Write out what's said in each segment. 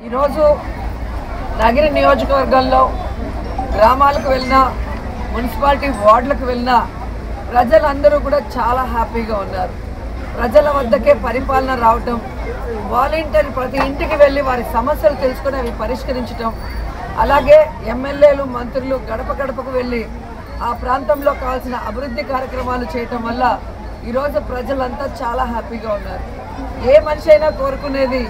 ఈరోజు నగర నియోజకవర్గంలో గ్రామాలకు వెళ్ళినా మున్సిపాలిటీ వార్డులకు వెళ్ళినా ప్రజలందరూ కూడా చాలా హ్యాపీగా ఉన్నారు. ప్రజల వద్దకే పరిపాలన రావటం, వాలంటీర్ ప్రతి ఇంటికి వెళ్ళి వారి సమస్యలు తెలుసుకుని అవి పరిష్కరించడం, అలాగే ఎమ్మెల్యేలు మంత్రులు గడప గడపకు వెళ్ళి ఆ ప్రాంతంలో కావాల్సిన అభివృద్ధి కార్యక్రమాలు చేయటం వల్ల ఈరోజు ప్రజలంతా చాలా హ్యాపీగా ఉన్నారు. ఏ మనిషి అయినా కోరుకునేది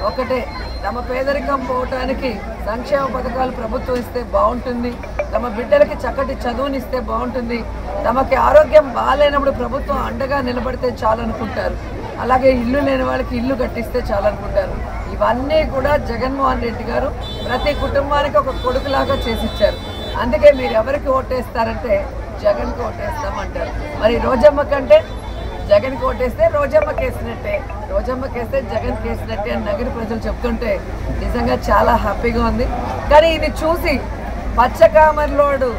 ఒకటే, తమ పేదరికం పోవటానికి సంక్షేమ పథకాలు ప్రభుత్వం ఇస్తే బాగుంటుంది, తమ బిడ్డలకి చక్కటి చదువునిస్తే బాగుంటుంది, తమకి ఆరోగ్యం బాగాలేనప్పుడు ప్రభుత్వం అండగా నిలబడితే చాలనుకుంటారు, అలాగే ఇల్లు లేని వాళ్ళకి ఇల్లు కట్టిస్తే చాలనుకుంటారు. ఇవన్నీ కూడా జగన్మోహన్ రెడ్డి గారు ప్రతి కుటుంబానికి ఒక కొడుకులాగా చేసిచ్చారు. అందుకే మీరు ఎవరికి ఓటేస్తారంటే జగన్కి ఓటేస్తామంటారు. మరి రోజమ్మ కంటే జగన్కి ఓటేస్తే రోజమ్మకి వేసినట్టే, రోజమ్మకి వేస్తే జగన్కి వేసినట్టే అని నగర ప్రజలు చెప్తుంటే నిజంగా చాలా హ్యాపీగా ఉంది. కానీ ఇది చూసి పచ్చకామర్లోడు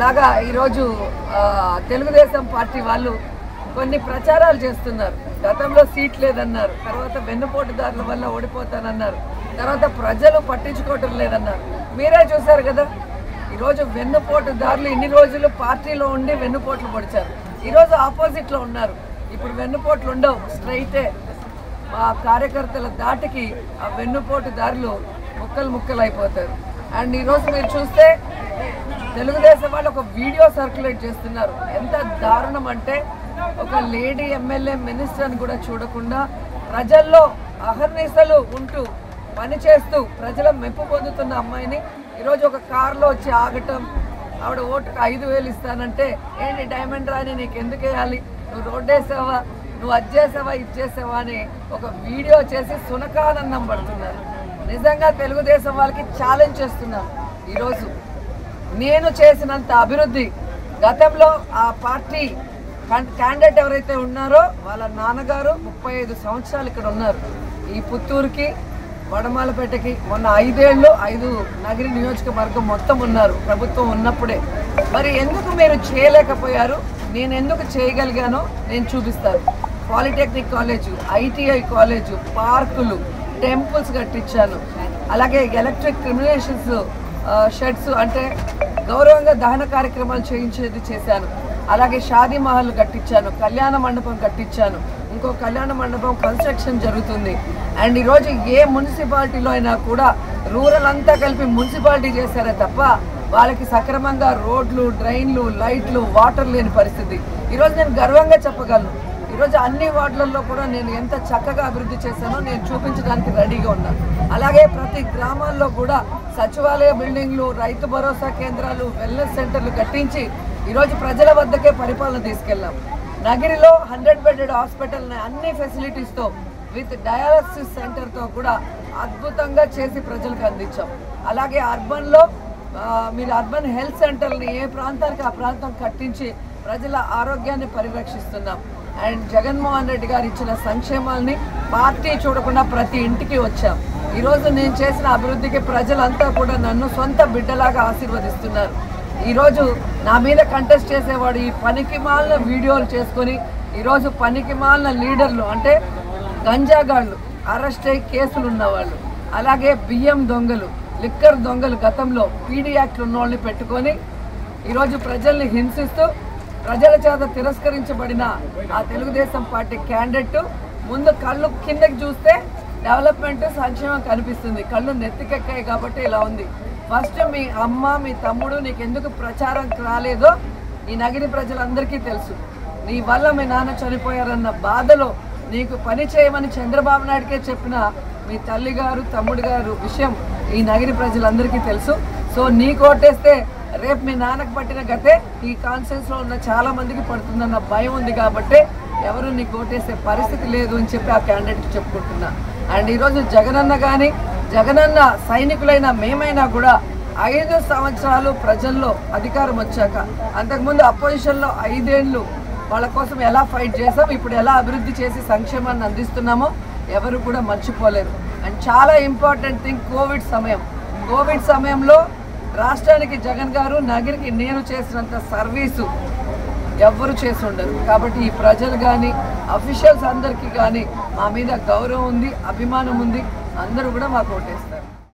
లాగా ఈరోజు తెలుగుదేశం పార్టీ వాళ్ళు కొన్ని ప్రచారాలు చేస్తున్నారు. గతంలో సీట్ లేదన్నారు, తర్వాత వెన్నుపోటుదారుల వల్ల ఓడిపోతానన్నారు, తర్వాత ప్రజలు పట్టించుకోవటం లేదన్నారు. మీరే చూశారు కదా, ఈరోజు వెన్నుపోటుదారులు ఇన్ని రోజులు పార్టీలో ఉండి వెన్నుపోట్లు పొడిచారు, ఈరోజు ఆపోజిట్లో ఉన్నారు. ఇప్పుడు వెన్నుపోట్లు ఉండవు, స్ట్రైటే మా కార్యకర్తల దాటికి ఆ వెన్నుపోటుదారులు ముక్కలు అయిపోతారు. అండ్ ఈరోజు మీరు చూస్తే తెలుగుదేశం వాళ్ళు ఒక వీడియో సర్క్యులేట్ చేస్తున్నారు. ఎంత దారుణం అంటే ఒక లేడీ ఎమ్మెల్యే మినిస్టర్ అని కూడా చూడకుండా ప్రజల్లో అహర్నిశలు ఉంటూ పనిచేస్తూ ప్రజల మెప్పు పొందుతున్న అమ్మాయిని ఈరోజు ఒక కారులో వచ్చి ఆగటం, ఆవిడ ఓటుకు 5,000 ఇస్తానంటే ఏంటి డైమండ్ రాని నీకు ఎందుకు వేయాలి, నువ్వు రోడ్డు వేసావా, నువ్వు అది చేసావా ఇది చేసావా అని ఒక వీడియో చేసి సునకానందం పడుతున్నారు. నిజంగా తెలుగుదేశం వాళ్ళకి ఛాలెంజ్ చేస్తున్నారు. ఈరోజు నేను చేసినంత అభివృద్ధి గతంలో ఆ పార్టీ క్యాండిడేట్ ఎవరైతే ఉన్నారో వాళ్ళ నాన్నగారు 35 సంవత్సరాలు ఇక్కడ ఉన్నారు. ఈ పుత్తూరుకి వడమాలపేటకి మొన్న 5 ఏళ్ళు 5 నగరి నియోజకవర్గం మొత్తం ఉన్నారు ప్రభుత్వం ఉన్నప్పుడే. మరి ఎందుకు మీరు చేయలేకపోయారు, నేను ఎందుకు చేయగలిగానో నేను చూపిస్తాను. పాలిటెక్నిక్ కాలేజు, ఐటీఐ కాలేజు, పార్కులు, టెంపుల్స్ కట్టించాను, అలాగే ఎలక్ట్రిక్ క్రిమినేషన్స్ షెడ్స్ అంటే గౌరవంగా దహన కార్యక్రమాలు చేయించేది చేశాను, అలాగే షాదీ మహల్ కట్టించాను, కళ్యాణ మండపం కట్టించాను, ఇంకో కళ్యాణ మండపం కన్స్ట్రక్షన్ జరుగుతుంది. అండ్ ఈరోజు ఏ మున్సిపాలిటీలో అయినా కూడా రూరల్ అంతా కలిపి మున్సిపాలిటీ చేశారే తప్ప వాళ్ళకి సక్రమంగా రోడ్లు, డ్రైన్లు, లైట్లు, వాటర్ లేని పరిస్థితి. ఈరోజు నేను గర్వంగా చెప్పగలను, ఈరోజు అన్ని వార్డులలో కూడా నేను ఎంత చక్కగా అభివృద్ధి చేశానో నేను చూపించడానికి రెడీగా ఉన్నాను. అలాగే ప్రతి గ్రామాల్లో కూడా సచివాలయ బిల్డింగ్లు, రైతు భరోసా కేంద్రాలు, వెల్నెస్ సెంటర్లు కట్టించి ఈరోజు ప్రజల వద్దకే పరిపాలన తీసుకెళ్ళాం. నగిరిలో 100 బెడెడ్ హాస్పిటల్ని అన్ని ఫెసిలిటీస్తో విత్ డయాలసిస్ సెంటర్తో కూడా అద్భుతంగా చేసి ప్రజలకు అందించాం. అలాగే అర్బన్లో మీరు అర్బన్ హెల్త్ సెంటర్ని ఏ ప్రాంతానికి ఆ ప్రాంతం కట్టించి ప్రజల ఆరోగ్యాన్ని పరిరక్షిస్తున్నాం. అండ్ జగన్మోహన్ రెడ్డి గారు ఇచ్చిన సంక్షేమాల్ని పార్టీ చూడకుండా ప్రతి ఇంటికి వచ్చాం. ఈరోజు నేను చేసిన అభివృద్ధికి ప్రజలంతా కూడా నన్ను సొంత బిడ్డలాగా ఆశీర్వదిస్తున్నారు. ఈరోజు నా మీద కంటెస్ట్ చేసేవాడు ఈ పనికి మాలిన వీడియోలు చేసుకొని ఈరోజు పనికి మాలిన లీడర్లు అంటే గంజాగాళ్ళు, అరెస్ట్ అయ్యి కేసులు ఉన్నవాళ్ళు, అలాగే బియ్యం దొంగలు, లిక్కర్ దొంగలు గతంలో పీడీ యాక్ట్లు ఉన్నోళ్ళని పెట్టుకొని ఈరోజు ప్రజల్ని హింసిస్తూ ప్రజల చేత తిరస్కరించబడిన ఆ తెలుగుదేశం పార్టీ క్యాండిడేట్ ముందు కళ్ళు కిందకి చూస్తే డెవలప్మెంట్ సంక్షేమం కనిపిస్తుంది, కళ్ళు నెత్తికెక్కాయి కాబట్టి ఇలా ఉంది. ఫస్ట్ మీ అమ్మ మీ తమ్ముడు నీకు ఎందుకు ప్రచారం రాలేదో ఈ నగరి ప్రజలందరికీ తెలుసు. నీ వల్ల మీ నాన్న చనిపోయారన్న బాధలో నీకు పని చేయమని చంద్రబాబు నాయుడుకే చెప్పిన మీ తల్లి గారు తమ్ముడు గారు విషయం ఈ నగరి ప్రజలందరికీ తెలుసు. సో నీకు ఓటేస్తే రేపు మీ నాన్నకు పట్టిన గతే ఈ కాన్ఫరెన్స్లో ఉన్న చాలా మందికి పడుతుందన్న భయం ఉంది కాబట్టి ఎవరు నీకు ఓటేసే పరిస్థితి లేదు అని చెప్పి ఆ క్యాండిడేట్కి చెప్పుకుంటున్నా. అండ్ ఈరోజు జగనన్న కానీ జగనన్న సైనికులైన మేమైనా కూడా 5 సంవత్సరాలు ప్రజల్లో అధికారం వచ్చాక అంతకుముందు అపోజిషన్లో 5 ఏళ్ళు వాళ్ళ కోసం ఎలా ఫైట్ చేసాం, ఇప్పుడు ఎలా అభివృద్ధి చేసి సంక్షేమాన్ని అందిస్తున్నామో ఎవరు కూడా మర్చిపోలేరు. అండ్ చాలా ఇంపార్టెంట్ థింగ్ కోవిడ్ సమయంలో రాష్ట్రానికి జగన్ గారు నగరికి నేను చేసినంత సర్వీసు ఎవ్వరు చేసి ఉండరు. కాబట్టి ఈ ప్రజలు కానీ అఫీషియల్స్ అందరికీ కానీ మా మీద గౌరవం ఉంది, అభిమానం ఉంది, అందరూ కూడా మాకు ఓటేస్తారు.